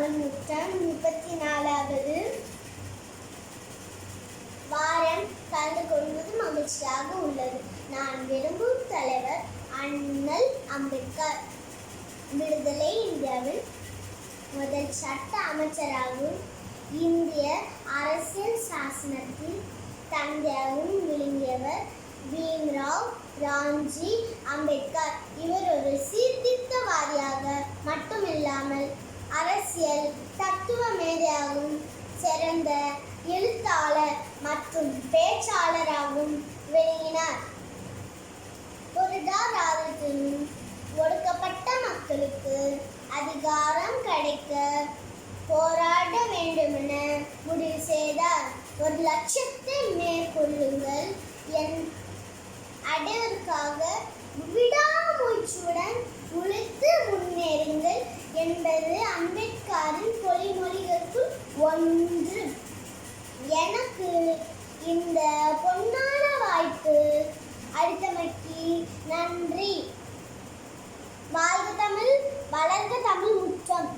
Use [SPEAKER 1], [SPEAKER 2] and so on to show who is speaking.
[SPEAKER 1] தமிழ் முற்றம் 34வது வாரம் கலந்து கொள்வது மகிழ்ச்சியாக உள்ளது. நான் விரும்பும் தலைவர் அண்ணல் அம்பேத்கர். விடுதலை இந்தியாவில் முதல் சட்ட அமைச்சராகவும் இந்திய அரசியல் சாசனத்தில் தந்தையாகவும் விளங்கியவர் பீம்ராவ் ராம்ஜி அம்பேத்கர். இவர் ஒரு சீர்திருத்தவாதியாக மட்டுமில்லாமல் அரசியல் தத்துவ மேதையாகவும் சிறந்த எழுத்தாளர் மற்றும் பேச்சாளராகவும் விளங்கினார். பொருளாதாரத்திலும் ஒடுக்கப்பட்ட மக்களுக்கு அதிகாரம் கிடைக்க போராட வேண்டுமென முடிவு செய்தார். ஒரு லட்சியத்தை மேற்கொள்ளுங்கள் அடைவதற்காக விடாமுயற்சியுடன் உழைத்து முன்னேறுங்கள் என்பது அம்பேத்கரின் பொன்மொழிகளுக்குள் ஒன்று. எனக்கு இந்த பொன்னான வாய்ப்பு அளித்தமைக்கு நன்றி. வாழ்க தமிழ், வளர்க தமிழ் முற்றம்.